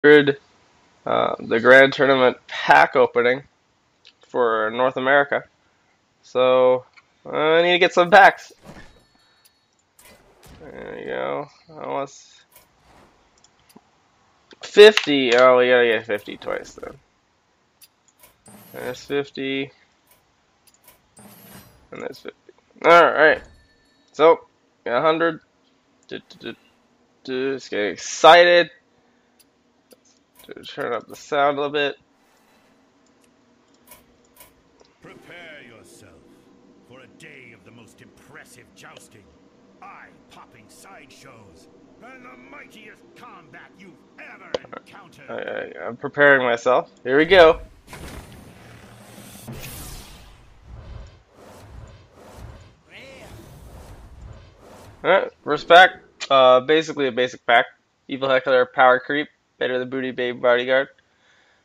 The Grand Tournament Pack Opening for North America. So I need to get some packs. There you go. Almost 50. Oh, we gotta get 50 twice then. There's 50. And there's 50. Alright. So, got 100. Just getting excited. Turn up the sound a little bit. Prepare yourself for a day of the most impressive jousting, eye-popping sideshows, and the mightiest combat you've ever encountered. I'm preparing myself. Here we go. Alright, first pack. Basically a basic pack. Evil Heckler, Power Creep, Better than Booty Babe Bodyguard.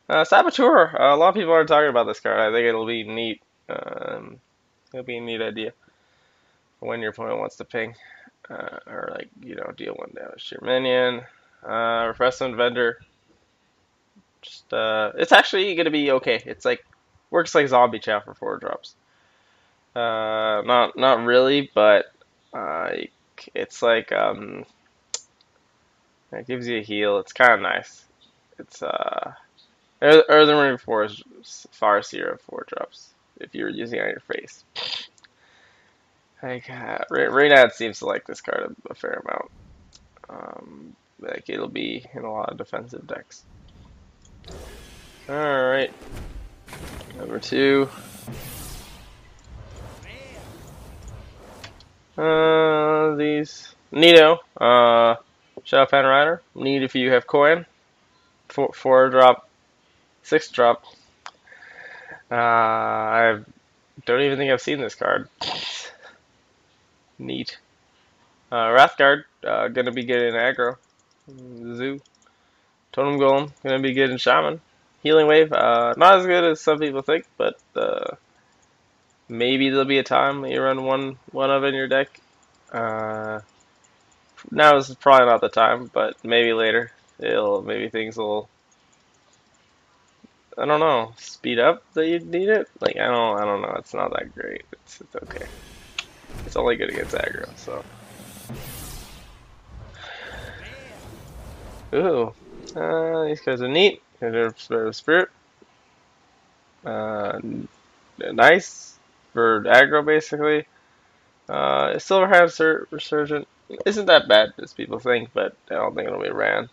Saboteur. A lot of people are talking about this card. I think it'll be neat. It'll be a neat idea when your opponent wants to ping, or like deal one damage to your minion. Refreshment Vendor. Just it's actually gonna be okay. It's like works like Zombie Chow for 4 drops. Not really, but uh, it's like it gives you a heal. It's kind of nice. It's Earthen Ring 4 is Farseer of 4 drops if you're using it on your face. Like Reynad seems to like this card a fair amount. Like it'll be in a lot of defensive decks. All right, number 2. These Nito. Shadow Pen Rider. Need if you have coin. 4 drop, 6 drop. I don't even think I've seen this card. Neat. Wrathguard, gonna be good in aggro. Zoo. Totem Golem, gonna be good in Shaman. Healing Wave, not as good as some people think, but maybe there'll be a time you run one of in your deck. Now is probably not the time, but maybe later. Maybe things will, I don't know, speed up that you need it. Like I don't know. It's not that great. It's okay. It's only good against aggro, so. Ooh, these guys are neat. They're Spirit. Uh, nice for aggro, basically. Silverhand Resurgent isn't that bad as people think, but I don't think it'll be ran.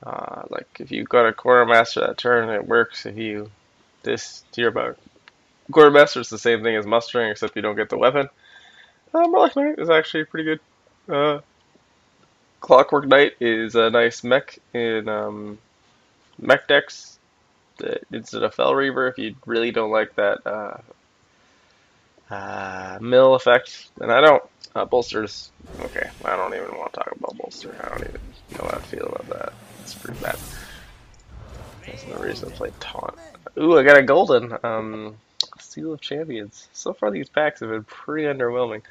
Like if you got a Quartermaster that turn, it works. If you this tier about Quartermaster is the same thing as mustering, except you don't get the weapon. Murloc Knight is actually pretty good. Clockwork Knight is a nice mech in mech decks. Instead of Fel Reaver, if you really don't like that mill effect, and I don't. Bolsters, okay. I don't even want to talk about bolster. I don't even know how I feel about that. It's pretty bad. There's no reason to play taunt. Ooh, I got a golden. Seal of Champions. So far, these packs have been pretty underwhelming.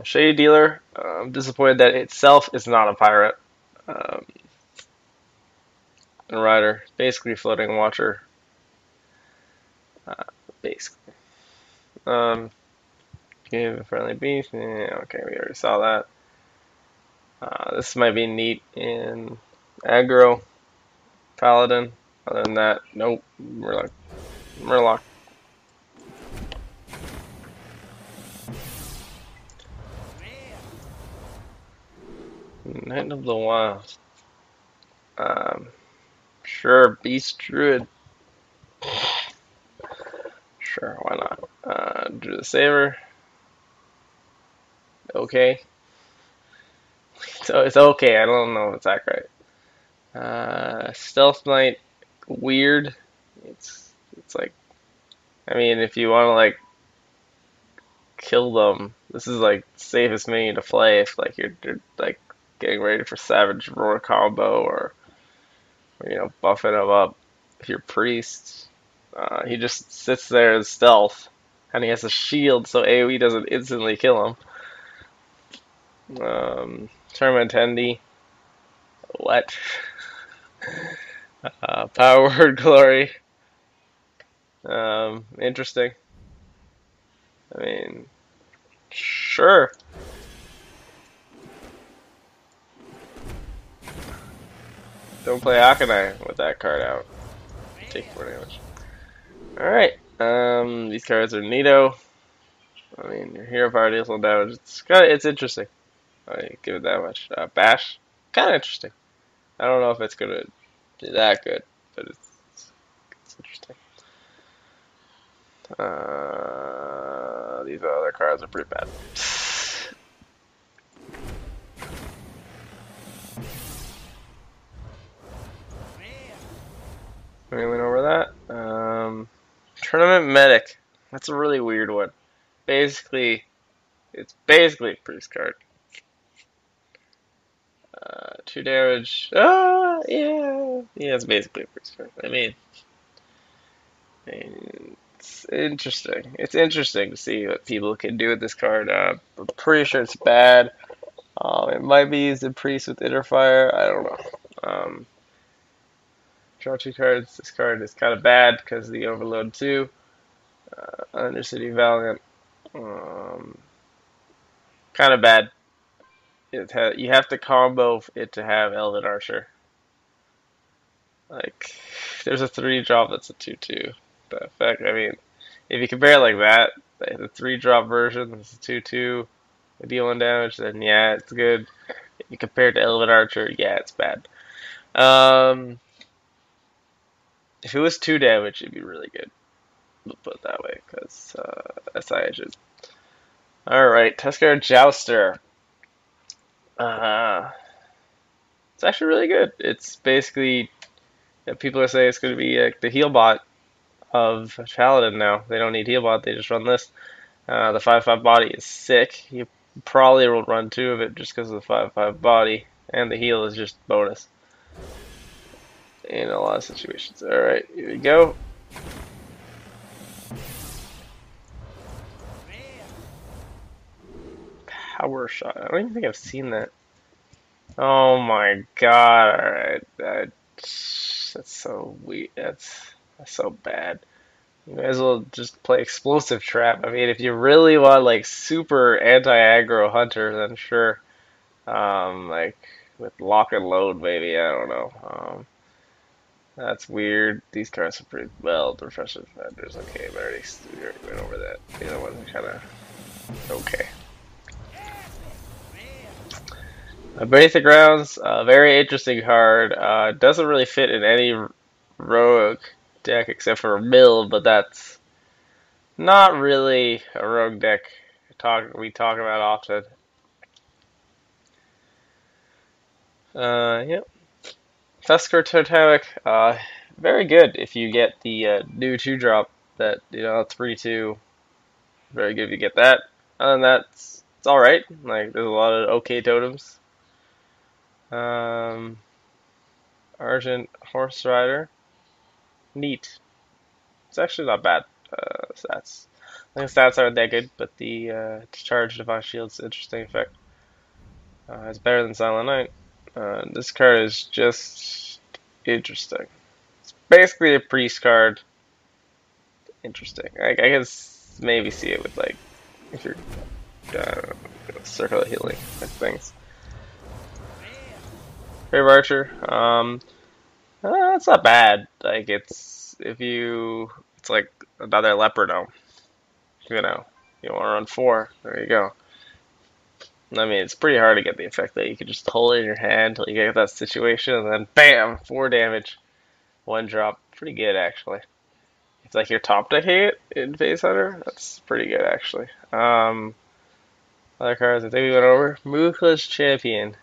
Shady Dealer. I'm disappointed that itself is not a pirate. Um, and Rider, basically floating watcher. Basically. Give a friendly beast. Yeah, okay, we already saw that. This might be neat in aggro. Paladin. Other than that, nope. Murloc. Knight of the Wild. Sure, Beast Druid. Sure, why not? Drew the Saver. Okay. So it's okay. I don't know if it's accurate. Stealth Knight. Weird. It's like, I mean, if you want to like kill them, this is like safest minion to play if like you're like getting ready for Savage Roar combo or buffing him up. If you're Priest, he just sits there as stealth, and he has a shield, so AoE doesn't instantly kill him. Tournament Attendee, what? Power Word Glory. Interesting. I mean, sure. Don't play Akanai with that card out. Take 4 damage. Alright. These cards are neato. I mean, your hero power deals 1 damage. It's interesting. I give it that much. Bash. Kind of interesting. I don't know if it's gonna be that good, but it's interesting. These other cards are pretty bad. We went over that. Tournament Medic. That's a really weird one. Basically, it's basically a priest card. 2 damage. Yeah. Yeah, it's basically a priest card. It's interesting. It's interesting to see what people can do with this card. I'm pretty sure it's bad. It might be used in priest with inner fire. I don't know. Draw 2 cards. This card is kind of bad because of the overload too. Undercity Valiant. Kind of bad. You have to combo it to have Elven Archer. Like, there's a 3-drop that's a 2/2. The effect, I mean, if you compare it like that, the 3-drop version is a 2/2, deal 1 damage, then yeah, it's good. If you compare it to Elven Archer, yeah, it's bad. If it was 2 damage, it'd be really good. We'll put it that way, because SI should. Alright, Tuskar Jouster. It's actually really good. It's basically, people are saying it's going to be the heal bot of Paladin now. They don't need heal bot, they just run this. The 5/5 body is sick. You probably will run 2 of it just because of the 5/5 body, and the heal is just bonus in a lot of situations. Alright, here we go. Power shot. I don't even think I've seen that. Oh my god, alright. That's so weird. That's so bad. You might as well just play Explosive Trap. I mean, if you really want like super anti-aggro hunter, then sure. Like with Lock and Load, maybe. I don't know. That's weird. These cards are pretty well. The Refreshing Defenders, okay, but we already went over that. The other ones are kind of okay. Beneath the Grounds, very interesting card. Doesn't really fit in any rogue deck except for Mill, but that's not really a rogue deck we talk about often. Yep. Tuskar Totemic, very good if you get the new 2-drop that, 3/2. Very good if you get that. Other than that, it's alright. Like, there's a lot of okay totems. Argent Horse Rider. Neat. It's actually not bad. Stats. I think stats aren't that good, but the Charge Divine Shield's interesting effect. It's better than Silent Knight. This card is just interesting. It's basically a priest card. Interesting. I can maybe see it with like if you're circle of healing type things. Brave Archer. It's not bad. Like it's like another Leopardome. You know, you want to run 4. There you go. I mean, it's pretty hard to get the effect that you can just hold it in your hand until you get that situation, and then bam, 4 damage, 1 drop. Pretty good, actually. It's like your top decking it in Phase Hunter. That's pretty good, actually. Other cards I think we went over. Moochless Champion.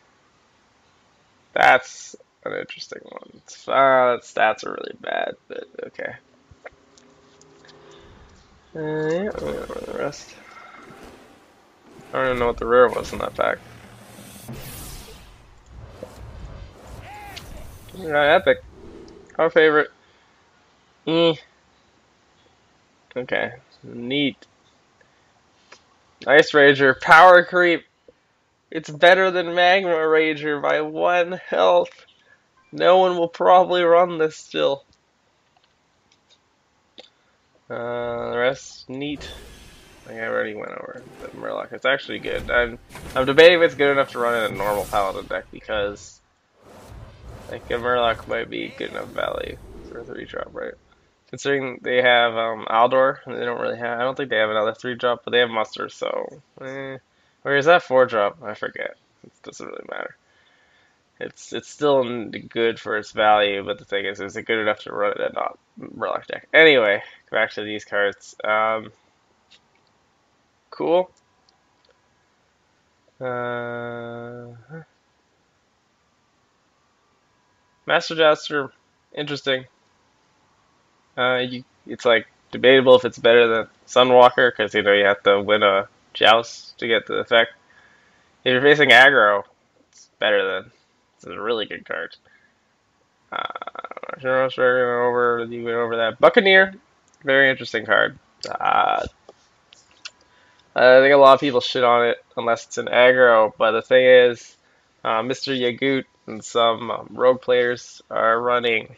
That's an interesting one. Stats are really bad, but okay. Yeah, we went over the rest. I don't even know what the rare was in that pack. Epic. Our favorite. Okay. Neat. Ice Rager. Power Creep. It's better than Magma Rager by 1 health. No one will probably run this still. The rest, neat. I think I already went over the Murloc. It's actually good. I'm debating if it's good enough to run in a normal Paladin deck because like a Murloc might be good enough value for a 3-drop, right? Considering they have Aldor, and they don't really have. I don't think they have another 3-drop, but they have Muster, so. Or is that 4-drop? I forget. It doesn't really matter. It's still good for its value, but the thing is it good enough to run it at not Murloc deck? Anyway, back to these cards. Cool. Master Jouster, interesting. It's like debatable if it's better than Sunwalker because you have to win a joust to get the effect. If you're facing aggro, it's better than. It's a really good card. You went over that. Buccaneer, very interesting card. I think a lot of people shit on it unless it's an aggro, but the thing is, Mr. Yagut and some rogue players are running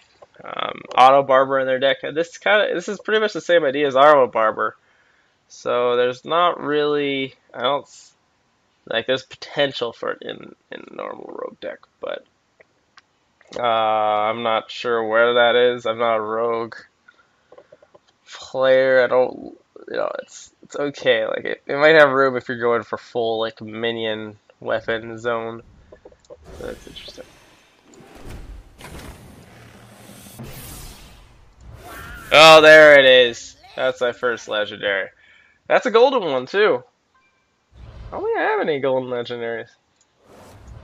Auto Barber in their deck. And this is pretty much the same idea as Auto Barber. So there's not really I don't like there's potential for it in a normal rogue deck, but I'm not sure where that is. I'm not a rogue player. I don't it's okay. Like it might have room if you're going for full like minion weapon zone. So that's interesting. Oh, there it is. That's my first legendary. That's a golden one too. I don't think I have any golden legendaries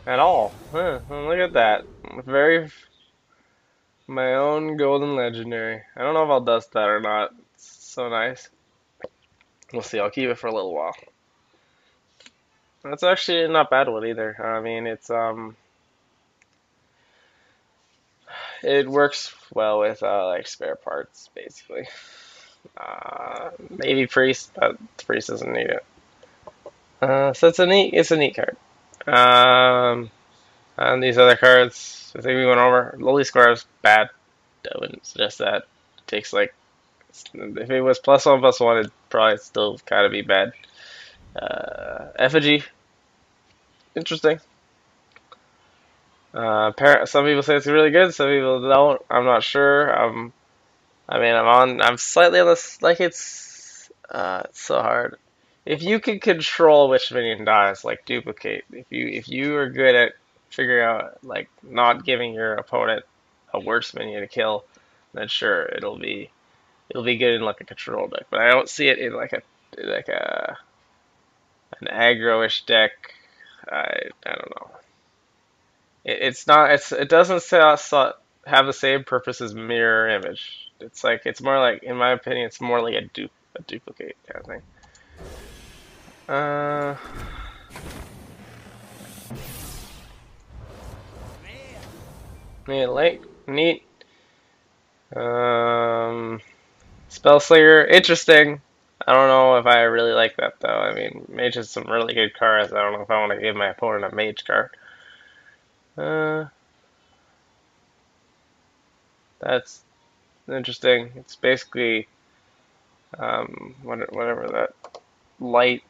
at all. Huh, well, look at that. My own golden legendary. I don't know if I'll dust that or not. It's so nice. We'll see. I'll keep it for a little while. That's actually not bad one either. I mean, it works well with like spare parts basically. Maybe priest, but the priest doesn't need it. So it's a neat card. And these other cards, I think we went over. Lily Square is bad. I wouldn't suggest that. It takes like if it was +1/+1, it'd probably still kind of be bad. Effigy, interesting. Some people say it's really good. Some people don't. I'm not sure. I'm slightly on this. Like it's so hard. If you can control which minion dies, like duplicate. If you are good at figuring out like not giving your opponent a worse minion to kill, then sure it'll be good in like a control deck. But I don't see it in like a an aggro-ish deck. I don't know. It's not. It doesn't have the same purpose as mirror image. It's more like, in my opinion, it's more like a duplicate kind of thing. Uh, Lake, neat. Spellslinger, interesting. I don't know if I really like that though. I mean, Mage has some really good cards. I don't know if I want to give my opponent a Mage card. Uh, that's interesting. It's basically whatever that light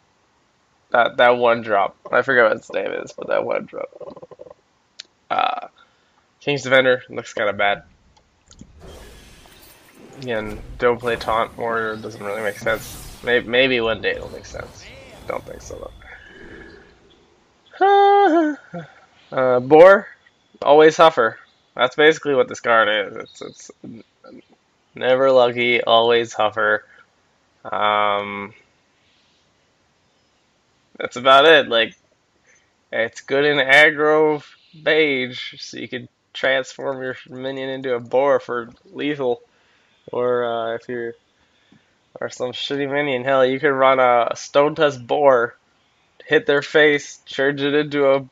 that one drop. I forget what its name is, but that one drop. Uh, King's Defender looks kind of bad. Again, don't play Taunt Warrior. Doesn't really make sense. Maybe one day it'll make sense. Don't think so though. Boar, always Huffer. That's basically what this card is. It's never lucky, always Huffer. Um, that's about it. Like it's good in aggro mage, so you can transform your minion into a boar for lethal. Or if you're or some shitty minion, hell, you can run a Stone Tusk boar, hit their face, change it into a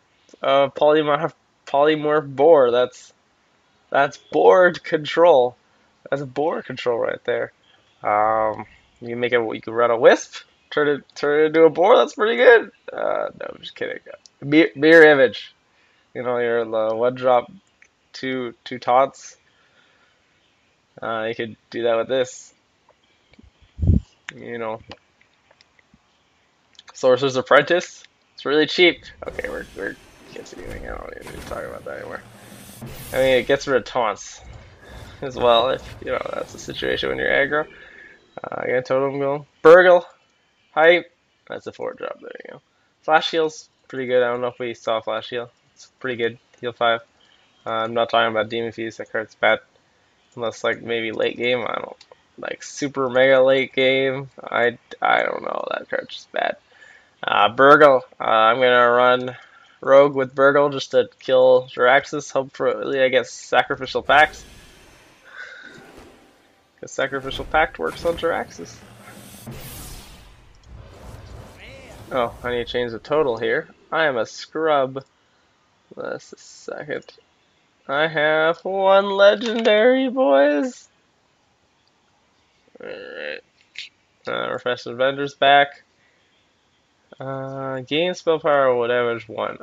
polymorph boar. That's board control. That's board control right there. Um, you can run a wisp, turn it into a boar. That's pretty good. No, I'm just kidding. Mirror image. Your one drop two taunts. You could do that with this. You know, Sorcerer's Apprentice. It's really cheap. Okay, we're continuing. I don't even need to talk about that anymore. I mean, it gets rid of taunts as well if you know that's the situation when you're aggro. Again, totem goal. Burgle, hype. That's a 4 drop. There you go. Flash heal's pretty good. I don't know if we saw flash heal. It's pretty good. Heal 5. I'm not talking about Demon Fuse. That card's bad. Unless like maybe late game. I don't like super mega late game. I don't know. That card's just bad. Burgle. I'm gonna run Rogue with Burgle just to kill Jiraxis. Hopefully I get Sacrificial Pact. Because Sacrificial Pact works on Jiraxis. Oh, I need to change the total here. I am a scrub. Just a second. I have 1 legendary, boys. Alright. Refresh Vendor's back. Gain spell power, whatever is 1.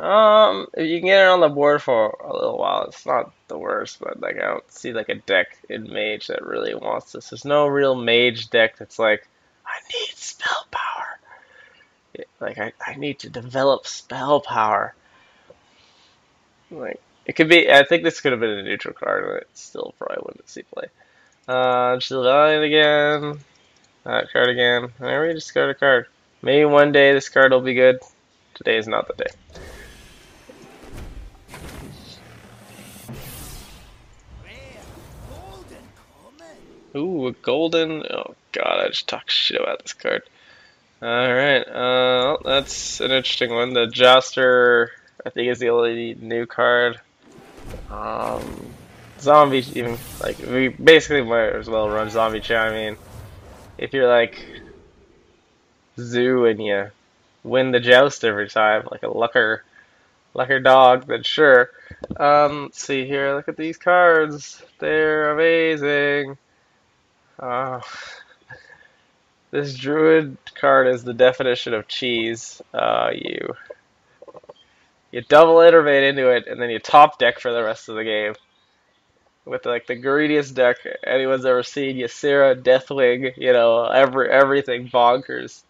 If you can get it on the board for a little while, it's not the worst, but like I don't see like a deck in Mage that really wants this. There's no real Mage deck that's like, I need spell power. Like I need to develop spell power. Like it could be. I think this could have been a neutral card, and it still probably wouldn't see play. Shield Valiant again. That card again. And we discard a card. Maybe one day this card will be good. Today is not the day. Ooh, a golden. Oh god, I just talked shit about this card. Alright, that's an interesting one. The Joster, I think, is the only new card. Zombie, even, like, we basically might as well run Zombie Chow. I mean, if you're like Zoo and you win the joust every time, like a lucker dog, then sure. Let's see here, look at these cards. They're amazing. This Druid card is the definition of cheese. You double innervate into it, and then you top deck for the rest of the game. With like the greediest deck anyone's ever seen. Ysera, Deathwing, you know, everything bonkers.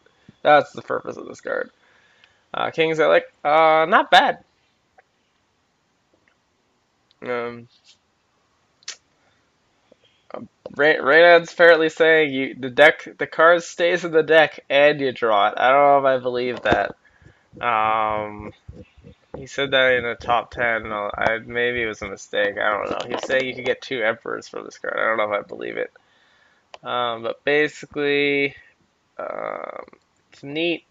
That's the purpose of this card. Kings are like, not bad. Um, Raynad's apparently saying the card stays in the deck and you draw it. I don't know if I believe that. He said that in the top 10. Maybe it was a mistake. I don't know. He's saying you could get 2 Emperors from this card. I don't know if I believe it. But basically, it's neat.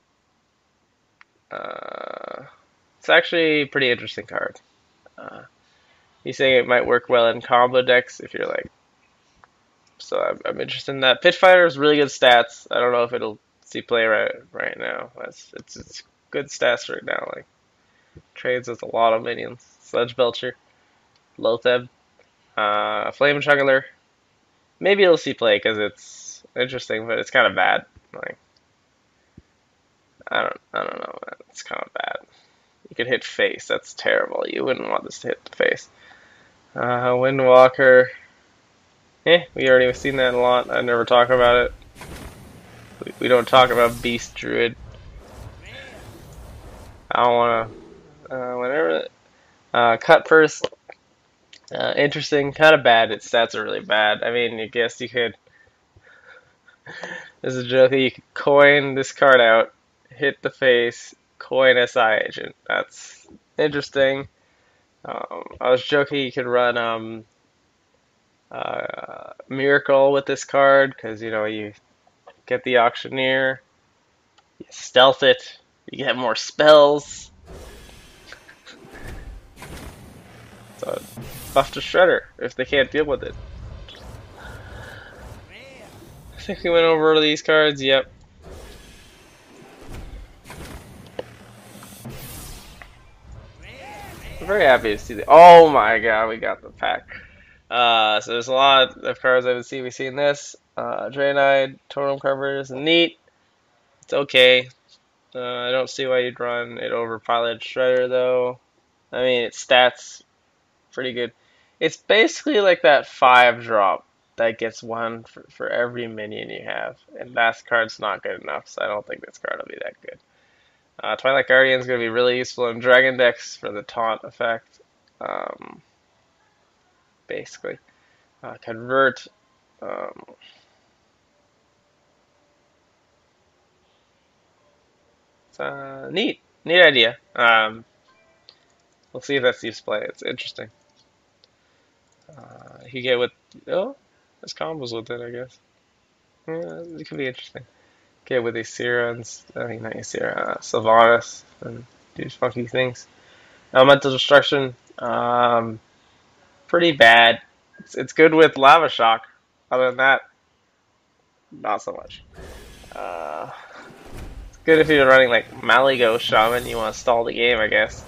It's actually a pretty interesting card. He's saying it might work well in combo decks if you're like. So I'm interested in that. Pitch Fighter is really good stats. I don't know if it'll see play right now. It's good stats right now. Like trades with a lot of minions. Sledge Belcher, Lotheb, Flame Juggler. Maybe it'll see play because it's interesting, but it's kind of bad. Like I don't know. Man. It's kind of bad. You could hit face. That's terrible. You wouldn't want this to hit the face. Windwalker. We already have seen that a lot. I never talk about it. We don't talk about Beast Druid. I don't want to. Whatever. Cut Purse. Interesting. Kind of bad. Its stats are really bad. I mean, I guess you could. There's a joke that you could coin this card out, hit the face, coin SI agent. That's interesting. I was joking you could run Miracle with this card because you know you get the Auctioneer, you stealth it, you get more spells. So buff to Shredder if they can't deal with it. I think we went over these cards. Yep. I'm very happy to see that. Oh my god, we got the pack. So there's a lot of cards I haven't seen. We've seen this. Draenei, Totem Cover is neat. It's okay. I don't see why you'd run it over Pilot Shredder though. I mean, its stats pretty good. It's basically like that 5-drop that gets one for every minion you have, and that card's not good enough, so I don't think this card will be that good. Twilight Guardian is going to be really useful in Dragon decks for the taunt effect, um, basically. Convert. Um, it's neat idea. We'll see if that's used play. It's interesting. You get with there's combos with it, I guess. Yeah, it could be interesting. Get with these Sirens, I mean not Sierra, Sylvanas, and do funky things. Elemental Destruction, pretty bad. It's good with Lava Shock. Other than that, not so much. Uh, it's good if you're running like Maligo Shaman. You want to stall the game, I guess.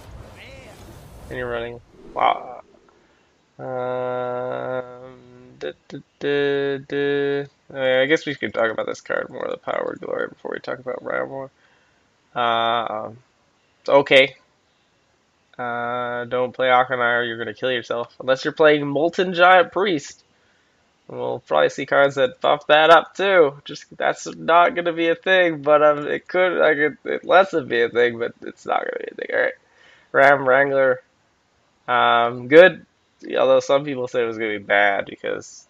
And you're running. Wow. I guess we could talk about this card more, the Power of Glory, before we talk about Ryan more. It's okay. Don't play Akanai or you're going to kill yourself. Unless you're playing Molten Giant Priest. We'll probably see cards that buff that up too. Just that's not going to be a thing, but it could. It lets it be a thing, but it's not going to be a thing. All right, Ram Wrangler, good. Although some people say it was going to be bad because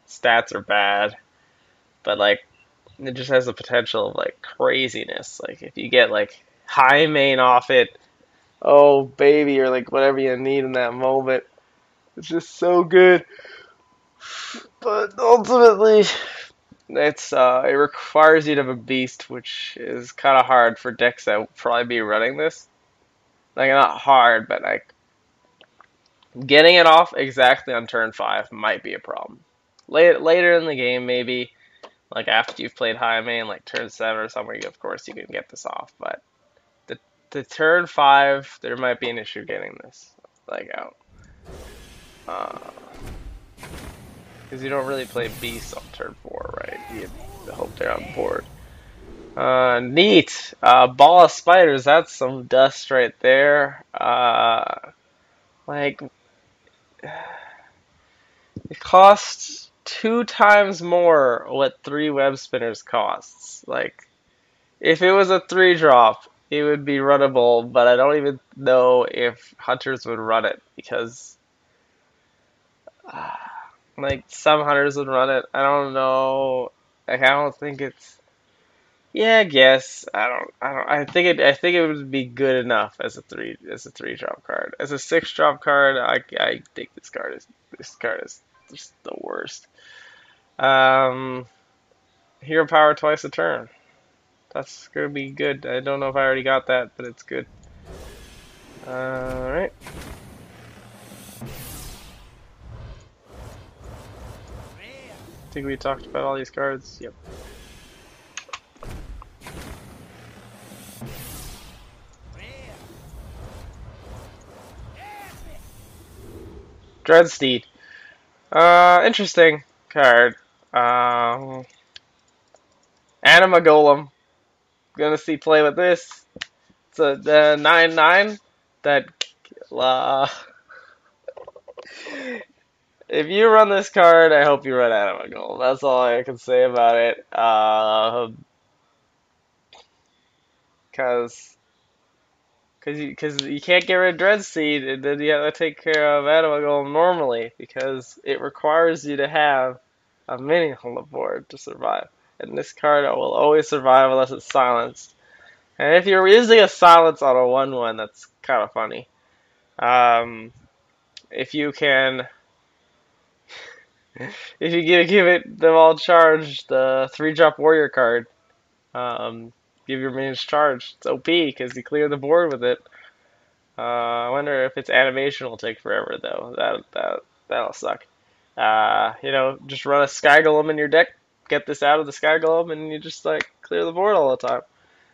stats are bad, but like it just has the potential of like craziness. Like if you get like high main off it, oh baby, or like whatever you need in that moment, it's just so good. But ultimately, it requires you to have a beast, which is kind of hard for decks that will probably be running this. Like not hard, but like getting it off exactly on turn 5 might be a problem. Later in the game, maybe like after you've played high main, like turn 7 or somewhere, of course you can get this off. But the turn 5, there might be an issue getting this like out. Because you don't really play beasts on turn 4, right? You hope they're on board. Neat. Ball of spiders. That's some dust right there. Like it costs 2 times more what 3 web spinners costs. Like if it was a 3-drop, it would be runnable, but I don't even know if hunters would run it because like some hunters would run it. I don't know. Like I don't think it's. Yeah, I guess. I don't. I think it would be good enough as a 3-drop card. As a 6-drop card, I think this card is just the worst. Um, Hero power twice a turn. That's gonna be good. I don't know if I already got that, but it's good. Alright. I think we talked about all these cards. Yep. Dreadsteed. Interesting card. Anima Golem. Gonna see play with this. It's a 9/9 that if you run this card, I hope you run Anima Golem. That's all I can say about it. Because you can't get rid of Dreadseed, and then you have to take care of Anima Golem normally because it requires you to have a minion on the board to survive. And this card will always survive unless it's silenced. And if you're using a silence on a 1/1, that's kind of funny. If you can, if you give it them all charged, the 3-drop warrior card, give your minions charged. It's OP because you clear the board with it. I wonder if its animation will take forever though. That'll suck. Just run a Sky Golem in your deck, get this out of the Sky Golem, and you just like clear the board all the time.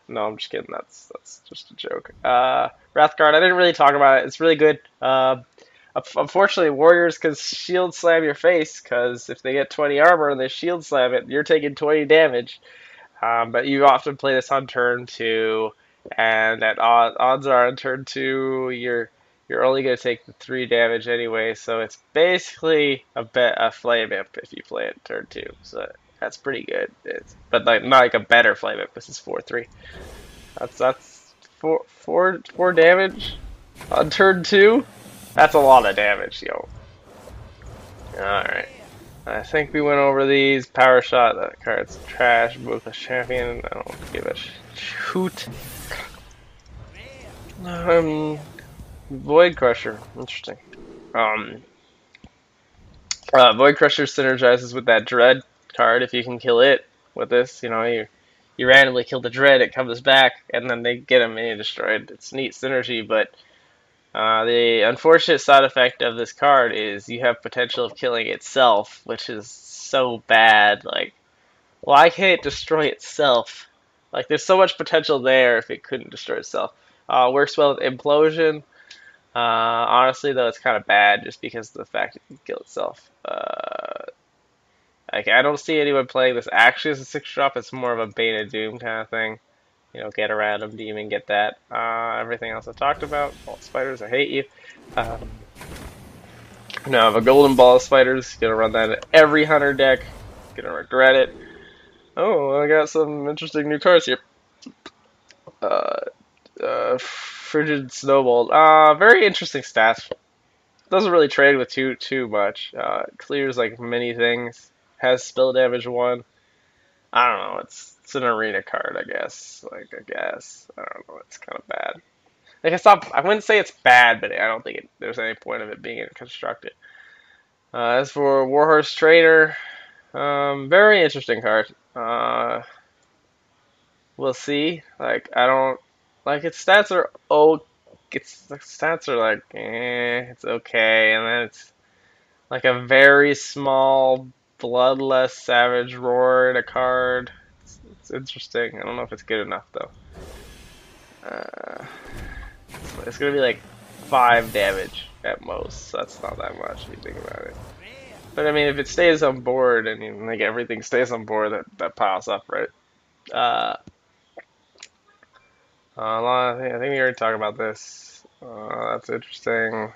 No, I'm just kidding. That's just a joke. Wrathguard, I didn't really talk about it. It's really good. Unfortunately, warriors can shield slam your face because if they get 20 armor and they shield slam it, you're taking 20 damage. But you often play this on turn 2, and odds are on turn 2 you're only going to take the 3 damage anyway, so it's basically a flame imp if you play it turn 2. So that's pretty good. But like not like a better flame imp. This is 4/3. That's four damage on turn 2. That's a lot of damage, yo. All right. I think we went over these. Power shot. That card's trash. Ruthless champion. I don't give a hoot. Void Crusher. Interesting. Um, Void Crusher synergizes with that Dread card. If you can kill it with this, you randomly kill the Dread, it comes back, and then they get a mini destroyed. It's neat synergy, but the unfortunate side effect of this card is you have potential of killing itself, which is so bad. Like, why can't it destroy itself? Like, there's so much potential there if it couldn't destroy itself. Works well with Implosion. Honestly, though, it's kind of bad just because of the fact it can kill itself. I don't see anyone playing this actually as a 6-drop. It's more of a Bane of Doom kind of thing. Get a random demon, get that. Everything else I've talked about. All spiders, I hate you. Um, now I have a golden ball of spiders. Gonna run that in every hunter deck. Gonna regret it. Oh, I got some interesting new cards here. Frigid Snowball. Very interesting stats. Doesn't really trade with too much. Clears like many things. Has spell damage 1. I don't know. It's an arena card, I guess. I don't know. It's kind of bad. Like I wouldn't say it's bad, but I don't think there's any point of it being constructed. As for Warhorse Trainer, very interesting card. We'll see. Like I don't like its stats are like it's okay, and then it's like a very small bloodless savage roar in a card. It's interesting. I don't know if it's good enough though. Uh, it's gonna be like 5 damage at most, so that's not that much if you think about it. But I mean, if it stays on board and like everything stays on board, that piles up, right? Uh, I think we already talked about this. That's interesting.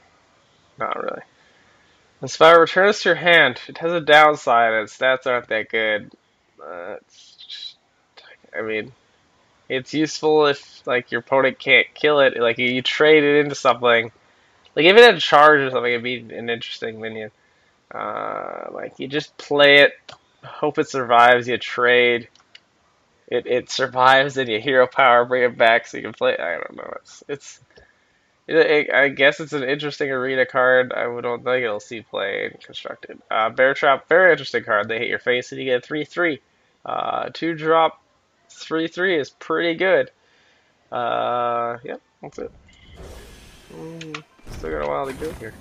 Not really. When Spire returns to your hand, it has a downside, and stats aren't that good. I mean, it's useful if like your opponent can't kill it. Like you trade it into something. Like if it had charge or something, it'd be an interesting minion. Like you just play it, hope it survives. You trade. It survives, and you hero power, bring it back so you can play. I don't know. I guess it's an interesting arena card. I don't think it'll see play in constructed. Bear Trap, very interesting card. They hit your face and you get a 3/3. 2-drop 3/3 is pretty good. Yep, that's it. Still got a while to go here.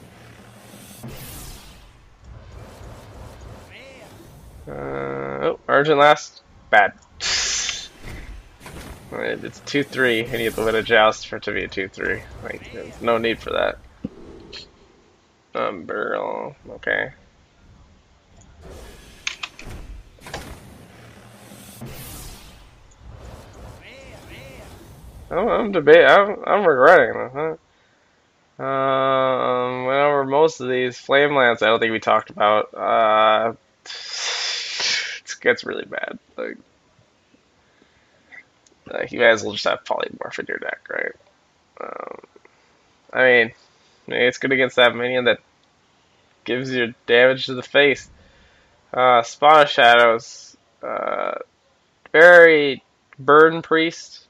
Oh, Argent last. Bad. It's 2/3, and you have to win a joust for it to be a 2/3. Like, there's no need for that. Barrel. Okay. I'm regretting this. Huh? Went over most of these. Flamelands, I don't think we talked about. It gets really bad. Like you guys will just have polymorph in your deck, right? Um, I mean, maybe it's good against that minion that gives you damage to the face. Spawn of Shadows. Very Burn Priest.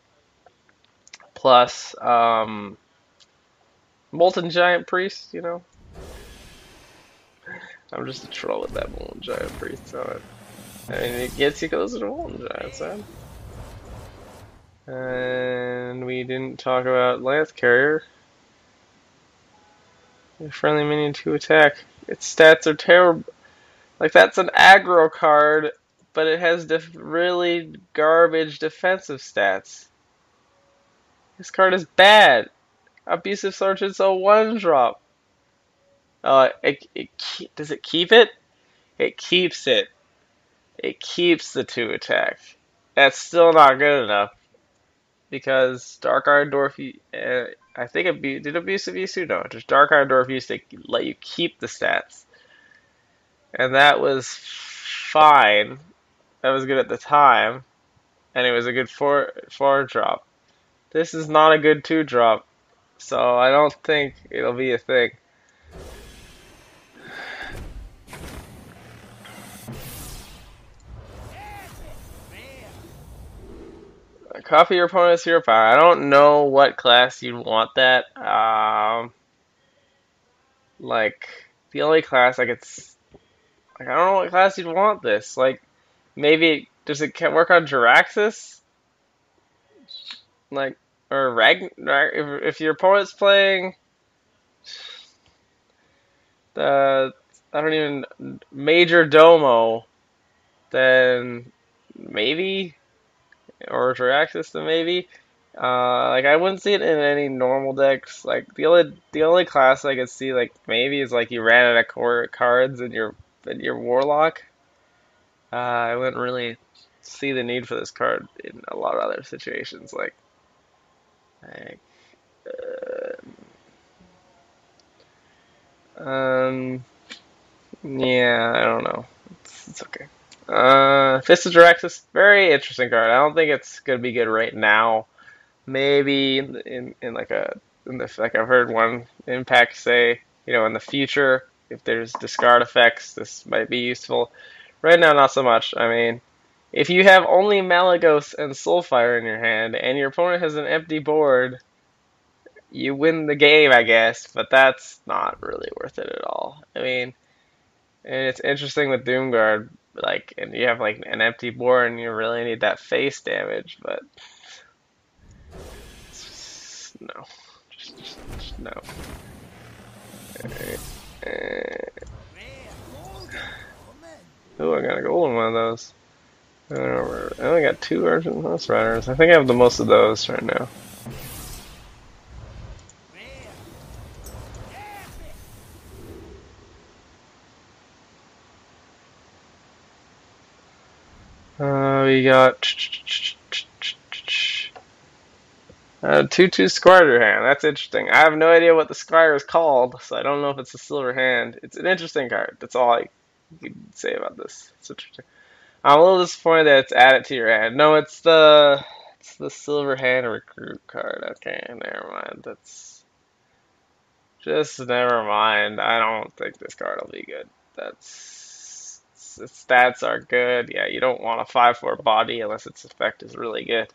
Plus, Molten Giant Priest, I'm just a troll with that Molten Giant Priest on it. I mean, it gets you closer to Molten Giant, son. And we didn't talk about Lance Carrier. A friendly minion to attack. Its stats are terrible. Like, that's an aggro card, but it has really garbage defensive stats. This card is bad. Abusive Sergeant's a 1-drop. Does it keep it? It keeps it. It keeps the 2 attack. That's still not good enough. Because Dark Iron Dwarf, I think did abusive use? No, just Dark Iron Dwarf used to let you keep the stats, and that was fine. That was good at the time, and it was a good four drop. This is not a good 2 drop, so I don't think it'll be a thing. Copy your opponent's hero power. I don't know what class you'd want that. Like the only class I could, like I don't know what class you'd want this. Like maybe does it work on Jiraxis? Like or if your opponent's playing the I don't even Major Domo, then maybe or Jiraxis, then maybe. Like I wouldn't see it in any normal decks. Like the only class I could see like maybe is like you ran out of core cards in your Warlock. I wouldn't really see the need for this card in a lot of other situations. Like um, yeah, I don't know. It's okay. Fist of Jiraxis, very interesting card. I don't think it's gonna be good right now. Maybe in like like I've heard one impact say, in the future if there's discard effects, this might be useful. Right now, not so much. I mean, if you have only Malagos and Soulfire in your hand and your opponent has an empty board, you win the game, I guess, but that's not really worth it at all. I mean, and it's interesting with Doomguard, like, and you have like an empty board and you really need that face damage, but no, just no. Oh, I got a golden one of those. I only got 2 Argent Host Riders. I think I have the most of those right now. We got 2/2 Squire Hand. That's interesting. I have no idea what the Squire is called, so I don't know if it's a Silver Hand. It's an interesting card. That's all I can say about this. It's interesting. I'm a little disappointed that it's added to your hand. No, it's the Silver Hand Recruit card. Okay, never mind. That's just never mind. I don't think this card will be good. Its stats are good. Yeah, you don't want a 5/4 body unless its effect is really good.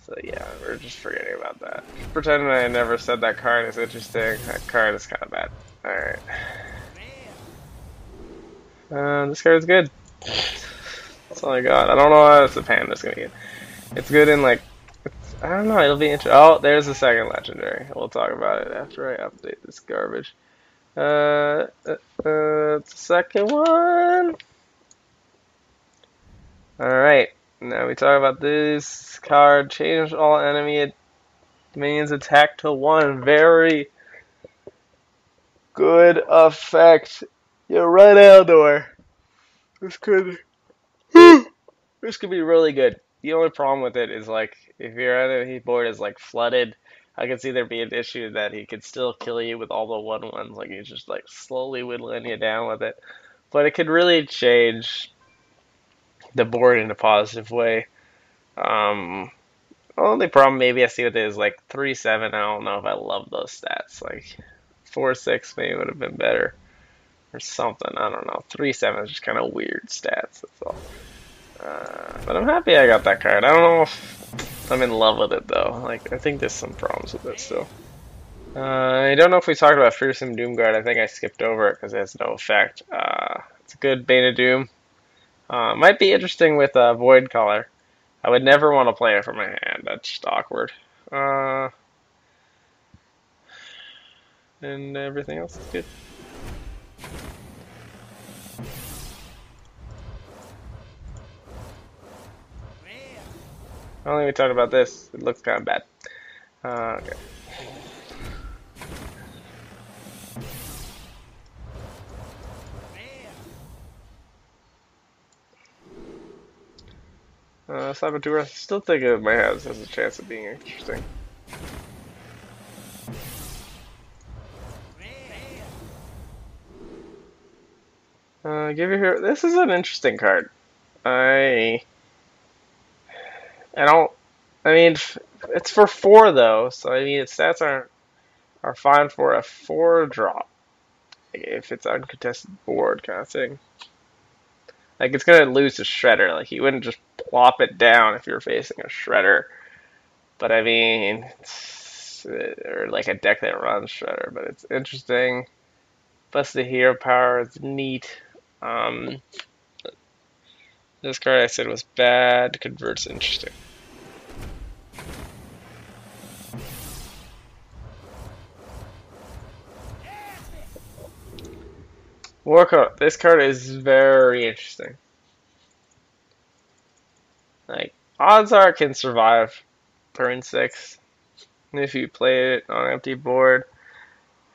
So yeah, we're just forgetting about that. Pretending I never said that card is interesting. That card is kind of bad. Alright. This card is good. That's all I got. I don't know how it's a panda's gonna get. It's good in like, I don't know, it'll be interesting. Oh, there's the second legendary. We'll talk about it after I update this garbage. The second one. Alright. Now we talk about this card. Change all enemy minions attack to 1. Very good effect. You're right, Eldor. This could this could be really good. The only problem with it is like if your enemy board is like flooded, I could see there be an issue that he could still kill you with all the 1/1s. Like he's just like slowly whittling you down with it. But it could really change the board in a positive way. Only problem maybe I see with it is like 3/7. I don't know if I love those stats. Like 4/6 maybe would have been better or something. I don't know. 3/7 is just kind of weird stats. That's all. But I'm happy I got that card. I don't know if I'm in love with it though. Like I think there's some problems with it still. I don't know if we talked about Fearsome Doomguard. I think I skipped over it because it has no effect. It's a good Bane of Doom. Might be interesting with Void Collar. I would never want to play it from my hand. That's just awkward. And everything else is good. I don't think we talked about this. It looks kind of bad. Okay. Saboteur, I still think it might have a chance of being interesting. Give your hero. This is an interesting card. I I don't. I mean, it's for 4 though, so I mean its stats are fine for a 4 drop if it's uncontested board kind of thing. Like it's gonna lose to Shredder. Like you wouldn't just plop it down if you're facing a Shredder. But I mean, or like a deck that runs Shredder. But it's interesting. Plus the hero power is neat. Um, this card I said was bad. Converts interesting. War card. This card is very interesting. Like odds are it can survive turn 6 if you play it on an empty board,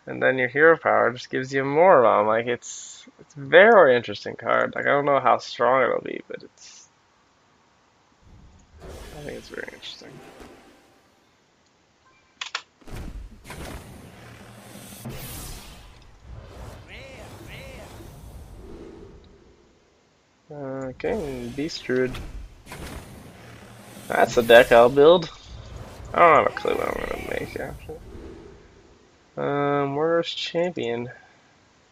and then your hero power just gives you more of them. Like it's a very interesting card. Like I don't know how strong it'll be, but I think it's very interesting. Okay, Beast Druid. That's a deck I'll build. I don't have a clue what I'm gonna make actually. Where's Champion?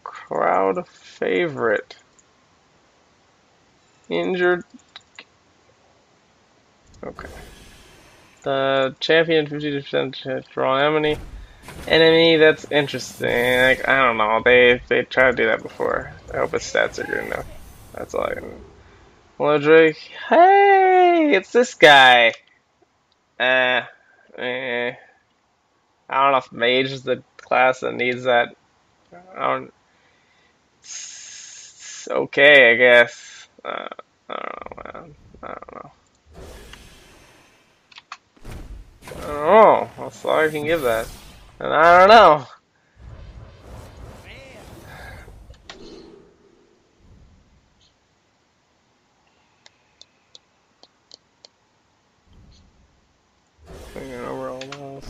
Crowd favorite. Injured. Okay. The champion 50% draw enemy. That's interesting. Like, I don't know. They tried to do that before. I hope his stats are good enough. That's all I can. Hello, Drake. Hey, it's this guy. I don't know if Mage is the class that needs that. I don't. It's okay, I guess. I don't know, man. I don't know. I don't know. That's all I can give that. And I don't know. Thinking over all those.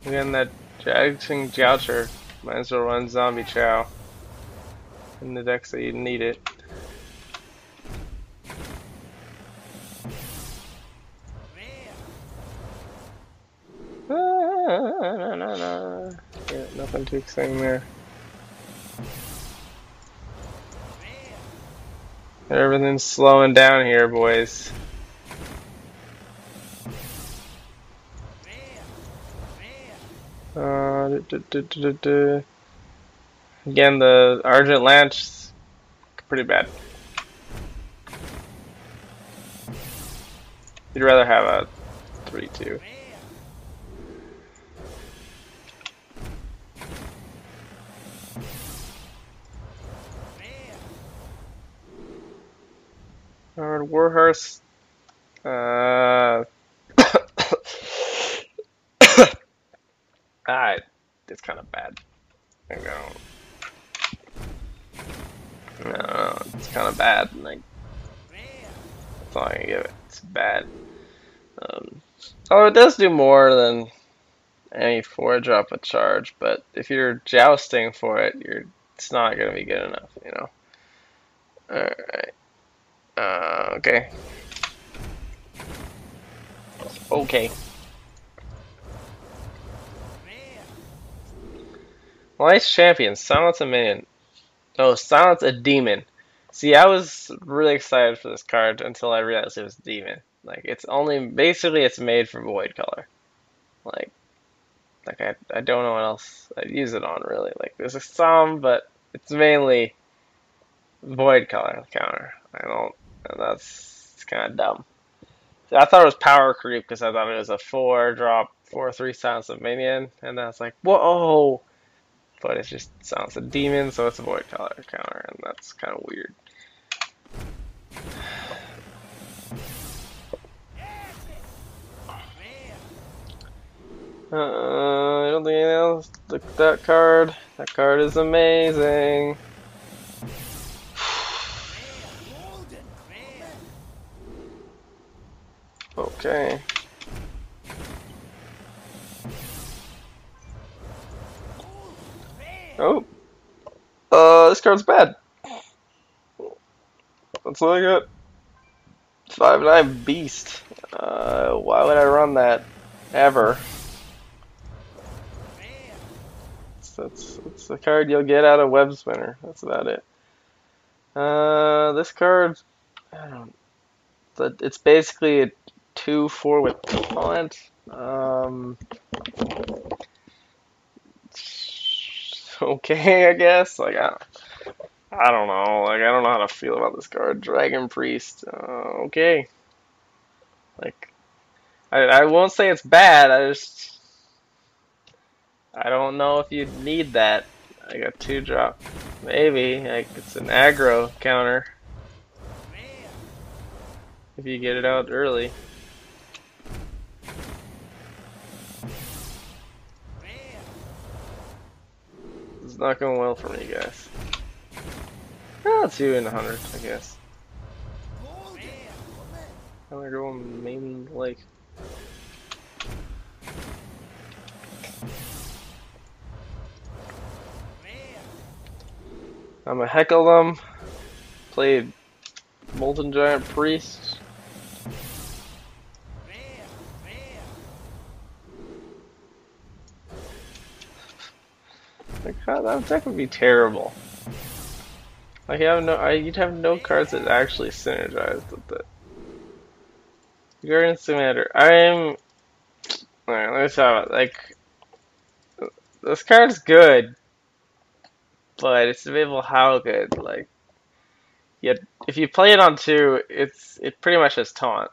Again, that Jagsing Joucher might as well run Zombie Chow in the decks that you need it. Yeah, nothing too exciting there. Everything's slowing down here, boys. Again, the Argent Lance, pretty bad. You'd rather have a 3-2. Alright, Warhorse. It's kind of bad. I don't know. It's kind of bad. Like, that's all I can give it. It's bad. Oh, it does do more than any 4-drop a charge, but if you're jousting for it, it's not gonna be good enough, you know. Alright. Okay. Okay. Nice champion. Silence a minion. Oh, silence a demon. See, I was really excited for this card until I realized it was demon. Like, basically it's made for void color. Like I don't know what else I'd use it on really. Like there's some, but it's mainly void color counter. And it's kind of dumb. So I thought it was power creep because I thought it was a 4-drop, 4/3 silence of minion, and I was like, whoa! But it just sounds a demon, so it's a void color counter, and that's kind of weird. I don't think anything else. Look at that card. That card is amazing. Okay. Oh. This card's bad. That's all I got. 5/9 Beast. Why would I run that? Ever. That's the card you'll get out of Web Spinner. That's about it. This card, I don't. It's basically a 2/4 with taunt. Okay, I guess. Like I don't know. Like I don't know how to feel about this card. Dragon Priest. Okay. Like I won't say it's bad. I don't know if you need that. I got 2-drop. Maybe like it's an aggro counter if you get it out early. It's not going well for me, guys. Oh, 2 in 100, I guess. I'm gonna go main lake. I'm a heckle them. Played Molten Giant Priest. Like, that deck would be terrible. Like, you'd have no cards that actually synergized with it. Guardian Simulator. Alright, let me talk about, like, this card's good, but it's debatable how good. Like, yet if you play it on 2, it pretty much has taunt.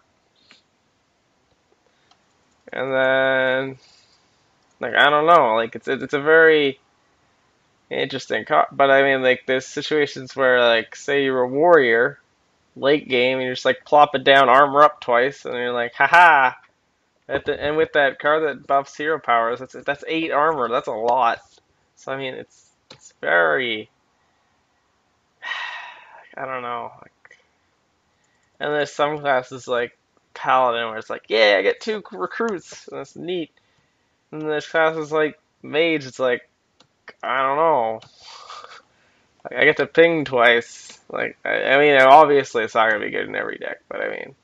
And then, like, I don't know, like, it's a very interesting card. But I mean, like, there's situations where, like, say you're a warrior, late game, and you just, like, plop it down, armor up twice, and you're like, haha! And with that card that buffs hero powers, that's 8 armor, that's a lot. So, I mean, it's very, I don't know. Like, and there's some classes, like, Paladin, where it's like, yeah, I get 2 recruits, and that's neat. And there's classes like Mage, it's like, I don't know. Like, I get to ping twice. Like, I mean, obviously it's not gonna be good in every deck, but I mean,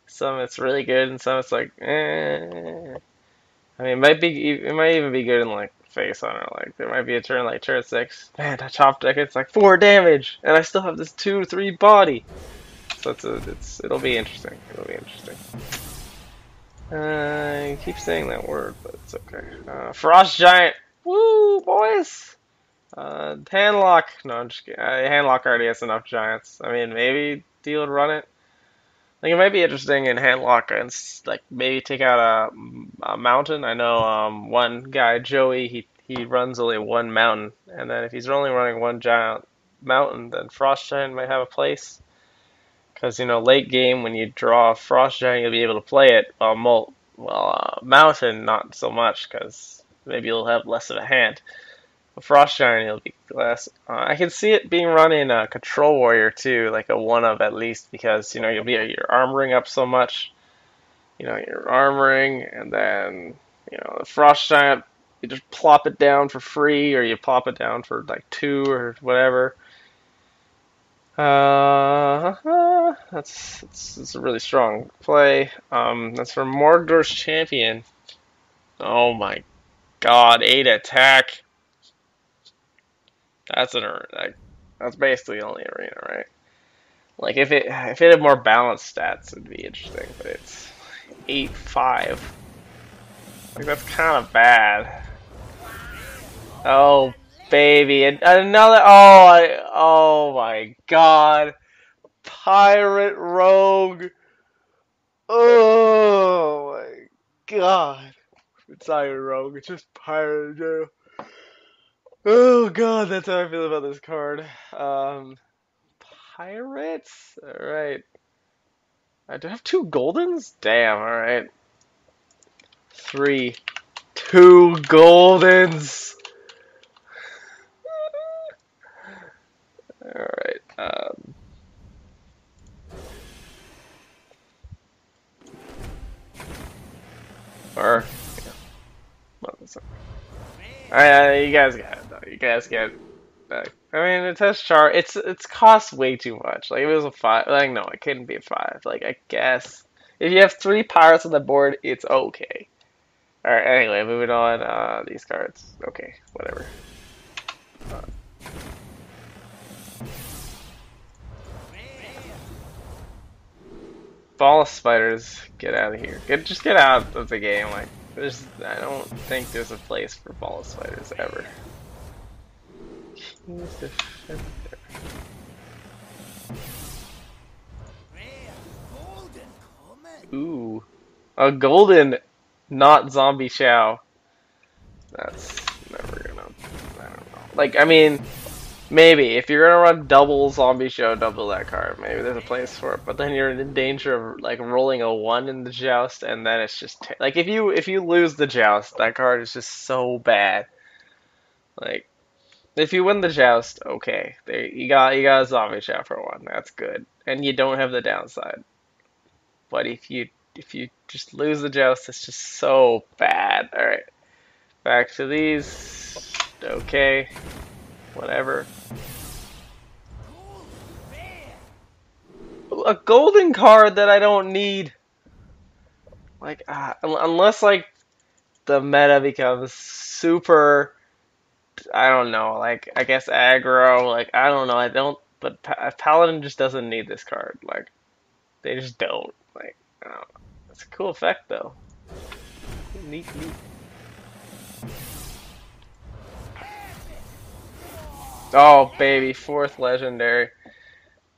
some it's really good, and some it's like, eh. I mean, it might even be good in like Face Hunter. Like, there might be a turn like turn 6. Man, that chop deck, it's like 4 damage, and I still have this 2/3 body. So it'll be interesting. It'll be interesting. I keep saying that word, but it's okay. Frost Giant. Woo, boys! Handlock. No, I'm just kidding. Handlock already has enough giants. I mean, maybe Deal would run it. Like, it might be interesting in Handlock and like maybe take out a mountain. I know one guy, Joey, he runs only one mountain, and then if he's only running one giant mountain, then Frost Giant might have a place. Because late game when you draw a Frost Giant, you'll be able to play it. Mountain not so much, because maybe you'll have less of a hand. Frost Giant will be less. I can see it being run in a Control Warrior too, like a 1 of at least, because you're armoring up so much. You're armoring, and then the Frost Giant, you just plop it down for free, or you plop it down for like 2 or whatever. That's a really strong play. That's from Mordor's Champion. Oh my God, 8 attack. That's that's basically only arena, right? Like if it had more balanced stats, it'd be interesting. But it's 8/5. Like that's kind of bad. Oh baby, and another. Oh my God, pirate rogue. Oh my God, it's not even rogue. It's just pirate in general. Oh God, that's how I feel about this card. Pirates? Alright. I do have 2 Goldens? Damn, alright. 3. 2 Goldens! Alright. You guys got it though. You guys get it. I mean, it has char. It's cost way too much. Like if it was a five, like no, it couldn't be a five. Like I guess if you have three pirates on the board, it's okay. All right. Anyway, moving on. These cards. Okay, whatever. Uh, Ball of spiders, get out of here. Just get out of the game. Like I don't think there's a place for ball of spiders ever. King's Defender. Ooh, a golden, not zombie chow. That's never gonna. I don't know. Like I mean, maybe if you're gonna run double zombie show, double that card. Maybe there's a place for it, but then you're in danger of like rolling a one in the joust, and then it's just like if you lose the joust, that card is just so bad. Like if you win the joust, okay, there you got a zombie chow for one. That's good, and you don't have the downside. But if you just lose the joust, it's just so bad. All right, back to these. Okay, whatever. A golden card that I don't need. Like, unless like the meta becomes super, I don't know. Like, I guess aggro. Like, I don't know. I don't. But Paladin just doesn't need this card. Like, they just don't. Like, I don't know. It's a cool effect though. Neat, neat. Oh baby, fourth legendary.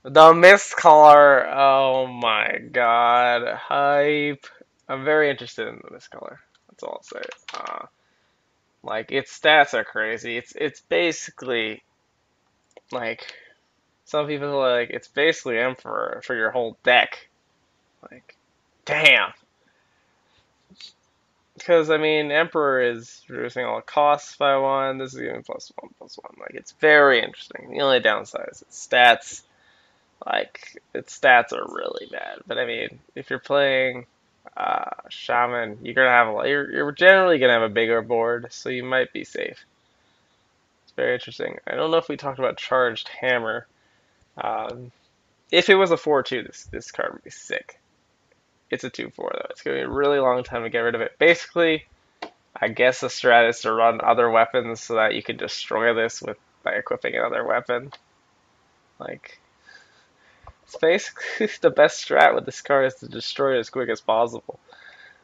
The Mist Color. Oh my god, hype. I'm very interested in the Mist Color. That's all I'll say. Like its stats are crazy. It's basically like some people are like it's basically Emperor for your whole deck. Like, damn. Because I mean, Emperor is reducing all costs by one. This is even plus one. Like it's very interesting. The only downside is its stats. Like its stats are really bad. But I mean, if you're playing Shaman, you're gonna have you're generally gonna have a bigger board, so you might be safe. It's very interesting. I don't know if we talked about Charged Hammer. Um, if it was a 4-2, this card would be sick. It's a 2-4 though. It's gonna be a really long time to get rid of it. Basically, I guess the strat is to run other weapons so that you can destroy this with by equipping another weapon. Like it's basically the best strat with this card is to destroy it as quick as possible.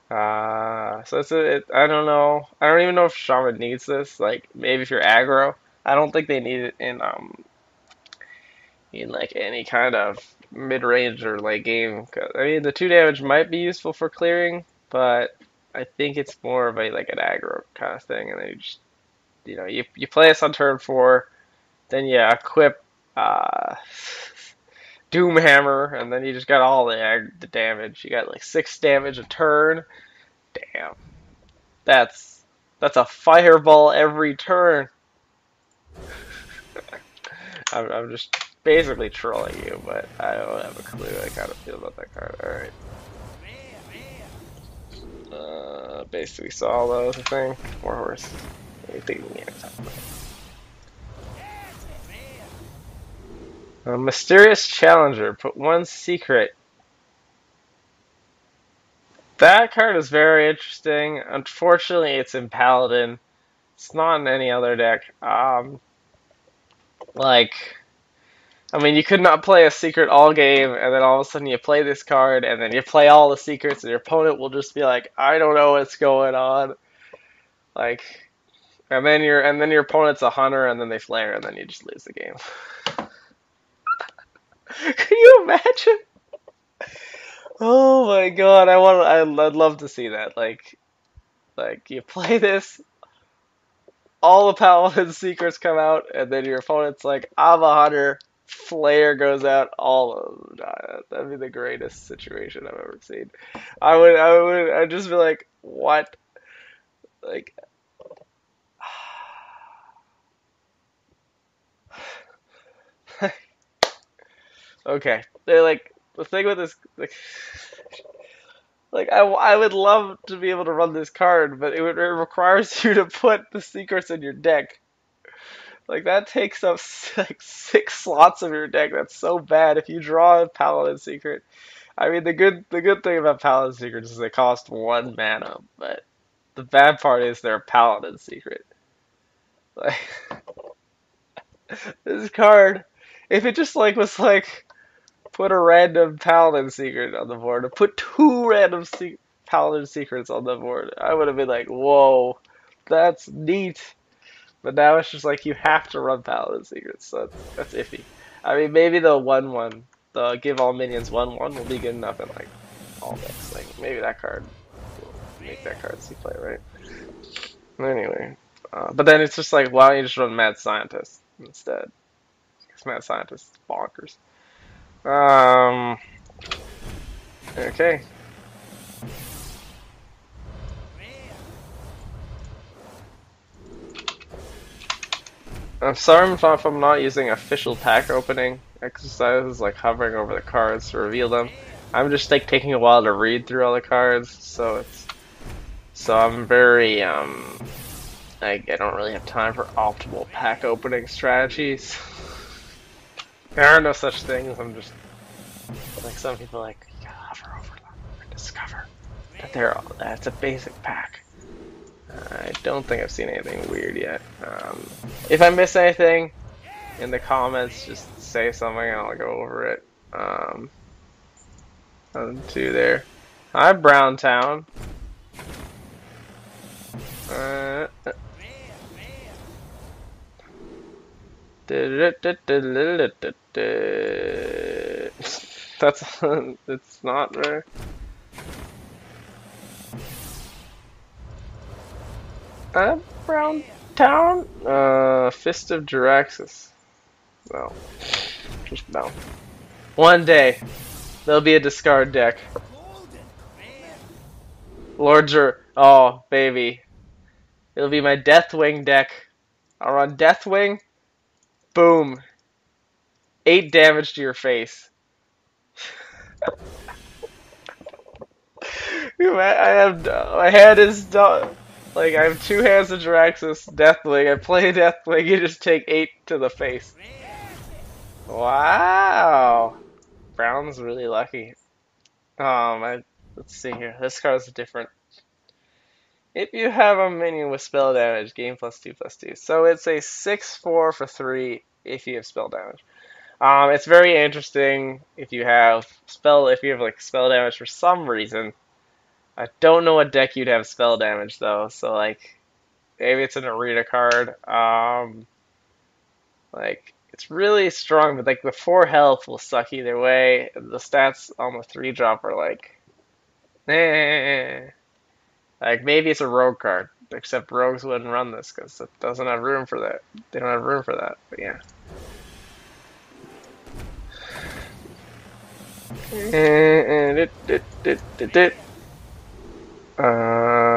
So I don't know. I don't even know if Shaman needs this. Like maybe if you're aggro, I don't think they need it in like any kind of mid range or late game. 'Cause, I mean, the 2 damage might be useful for clearing, but I think it's more of a like an aggro kind of thing. And then you just you play this on turn four, then you equip uh, Doomhammer, and then you just got all the damage. You got like 6 damage a turn. Damn, that's that's a fireball every turn. I'm just basically trolling you, but I don't have a clue like how to feel about that card. All right. Basically solo, I think. Warhorse. Anything we can talk about. A mysterious challenger. Put one secret. That card is very interesting. Unfortunately, it's in Paladin. It's not in any other deck. Like, I mean, you could not play a secret all game, and then all of a sudden you play this card, and then you play all the secrets, and your opponent will just be like, I don't know what's going on. Like, and then your opponent's a hunter, and then they flare, and then you just lose the game. Can you imagine? Oh my god, I'd love to see that. Like you play this, all the Paladin secrets come out, and then your opponent's like, I'm a hunter. Flare goes out. All of them die. That'd be the greatest situation I've ever seen. I'd just be like, what? Like, okay. They're like the thing with this. Like, Like I would love to be able to run this card, but it requires you to put the secrets in your deck. Like that takes up like 6 slots of your deck. That's so bad. If you draw a Paladin Secret, I mean the good thing about Paladin Secrets is they cost 1 mana, but the bad part is they're a Paladin Secret. Like this card, if it just like was like put a random Paladin Secret on the board, or put 2 random Paladin Secrets on the board, I would have been like, whoa, that's neat. But now it's just like you have to run Paladin Secrets, so that's iffy. I mean, maybe the 1/1, the give all minions 1/1 will be good enough in like all decks. Like maybe that card will make that card see play, right? Anyway, but then it's just like, why don't you just run Mad Scientist instead? Because Mad Scientist is bonkers. Um. Okay. I'm sorry if I'm not using official pack opening exercises like hovering over the cards to reveal them. I'm just like taking a while to read through all the cards, so I'm very I don't really have time for optimal pack opening strategies. There are no such things. I'm just like some people like you gotta hover over them and discover that that's a basic pack. I don't think I've seen anything weird yet. If I miss anything in the comments, just say something and I'll go over it. To there. Hi, Browntown. Uh, that's it's not rare. Browntown. Fist of Jiraxis. No, just no. One day there'll be a discard deck. Oh baby, it'll be my Deathwing deck. I'll run Deathwing. Boom. 8 damage to your face. I have my hand is done. Like I have 2 hands of Jiraxis, Deathwing. I play Deathwing. You just take 8 to the face. Wow. Brown's really lucky. Let's see here. This card's different. If you have a minion with spell damage, gain +2/+2. So it's a 6/4 for 3 if you have spell damage. It's very interesting if you have like spell damage for some reason. I don't know what deck you'd have spell damage though, so like maybe it's an arena card. Like it's really strong, but like the 4 health will suck either way. The stats on the 3-drop are like, eh. Like maybe it's a rogue card, except rogues wouldn't run this because it doesn't have room for that. They don't have room for that. But yeah.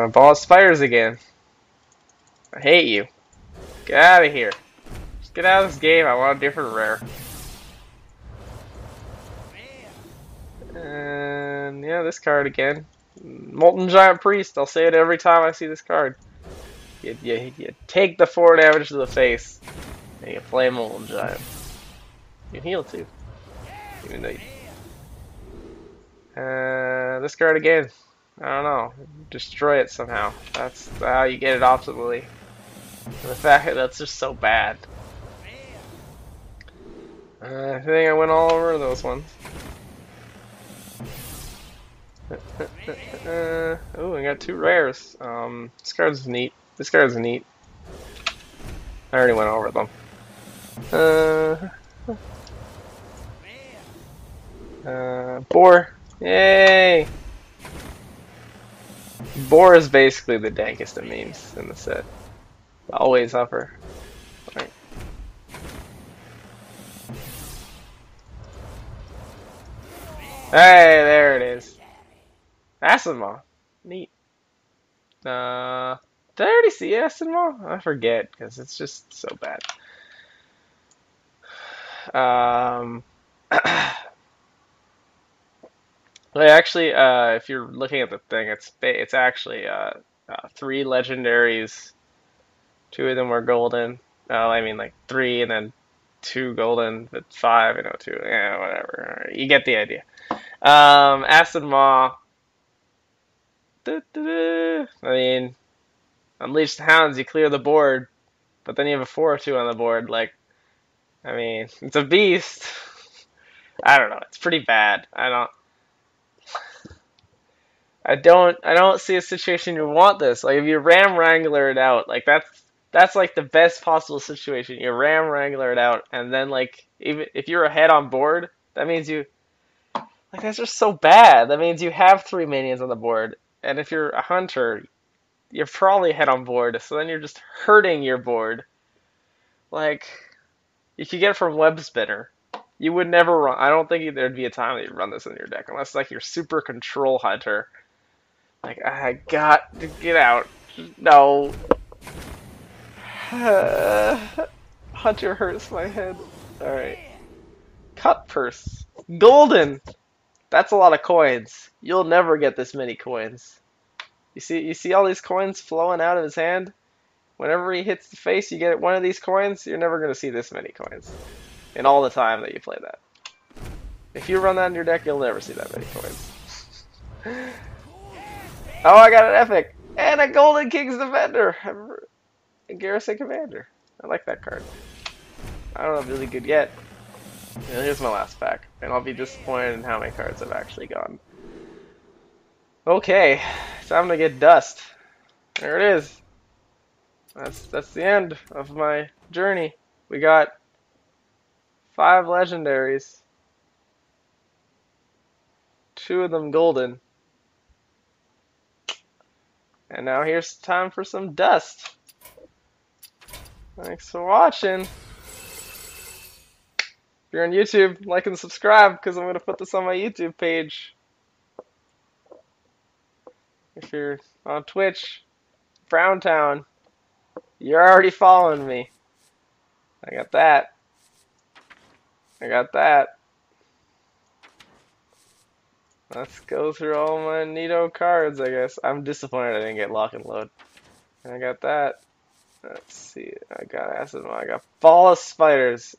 Ball spiders again. I hate you. Get out of here. Just get out of this game. I want a different rare. And yeah, this card again. Molten Giant Priest. I'll say it every time I see this card. You take the 4 damage to the face, and you play Molten Giant. You can heal too. Even though this card again. I don't know. Destroy it somehow. That's how you get it optimally. And the fact that that's just so bad. I think I went all over those ones. Oh, I got 2 rares. This card's neat. This card's neat. I already went over them. Boar. Yay! Boar is basically the dankest of memes in the set. Always upper. Right. Hey, there it is. Asimov. Neat. Did I already see Asimov? I forget because it's just so bad. Well, actually, if you're looking at the thing, it's actually three legendaries. Two of them were golden. I mean, like three and then two golden, but five and oh two. Yeah, whatever. All right, you get the idea. Acid Maw. I mean, Unleash the Hounds, you clear the board, but then you have a 4/2 on the board. Like, I mean, it's a beast. I don't know. It's pretty bad. I don't see a situation you want this. Like if you Ram Wrangler it out, like that's like the best possible situation. You Ram Wrangler it out, and then like even if you're ahead on board, that means you like that's just so bad. That means you have three minions on the board, and if you're a hunter, you're probably ahead on board. So then you're just hurting your board. Like you could get it from Web Spinner. You would never run. I don't think there'd be a time that you'd run this in your deck unless like you're super control hunter. Like, I got to get out. No. Hunter hurts my head. Alright. Cut purse. Golden! That's a lot of coins. You'll never get this many coins. You see all these coins flowing out of his hand? Whenever he hits the face, you get one of these coins. You're never going to see this many coins. In all the time that you play that. If you run that in your deck, you'll never see that many coins. Oh, I got an epic! And a Golden King's Defender! A Garrison Commander. I like that card. I don't know if it's really good yet. Yeah, here's my last pack. And I'll be disappointed in how many cards I've actually gotten. Okay, time to get dust. There it is. That's the end of my journey. We got 5 legendaries. 2 of them golden. And now here's time for some dust. Thanks for watching. If you're on YouTube, like and subscribe because I'm going to put this on my YouTube page. If you're on Twitch, Browntown, you're already following me. I got that. I got that. Let's go through all my neato cards, I guess. I'm disappointed I didn't get lock and load. I got that. Let's see. I got Acid Maw. I got Ball of Spiders.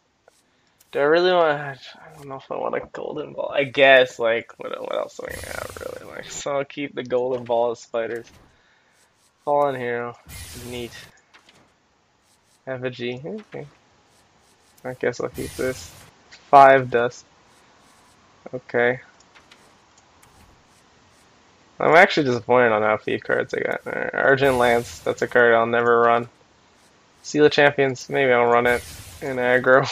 Do I really want? I don't know if I want a golden ball. I guess. Like, what else am I gonna have really? Like, so I'll keep the golden Ball of Spiders. Fallen Hero. Neat. Effigy. Okay. I guess I'll keep this. 5 dust. Okay. I'm actually disappointed on how few cards I got. Argent Lance, that's a card I'll never run. Seal of Champions, maybe I'll run it in aggro.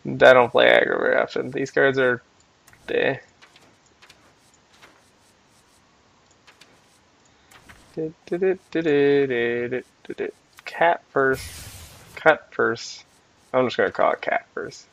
I don't play aggro very often. These cards are eh. Cat purse. Cut purse. I'm just gonna call it cat purse.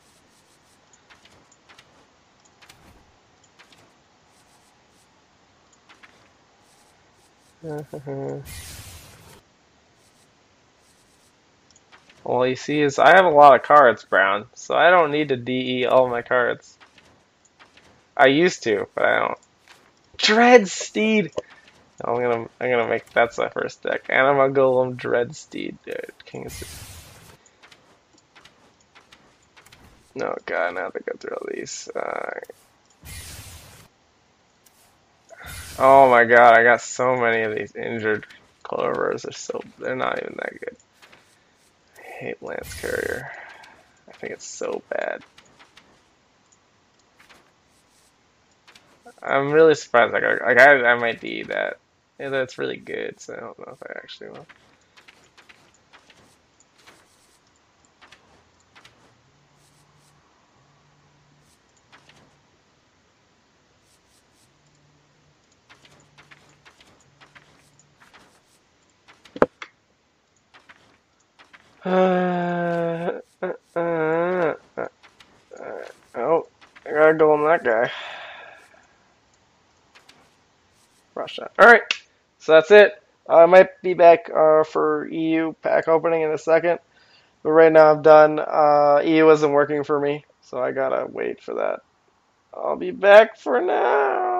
All you see is I have a lot of cards, Brown, so I don't need to DE all my cards. I used to, but I don't. Dread Steed. I'm gonna make that's my first deck, and I'm gonna go Dread Steed, dude. King of. No God, now I have to go through all these. Oh my God, I got so many of these injured clovers. They're not even that good. I hate Lance Carrier. I think it's so bad. I'm really surprised. I might be that. Yeah, that's really good. So I don't know if I actually will. Oh, I gotta go on that guy. Russia. Alright, so that's it. I might be back for EU pack opening in a second. But right now I'm done. EU isn't working for me, so I gotta wait for that. I'll be back for now.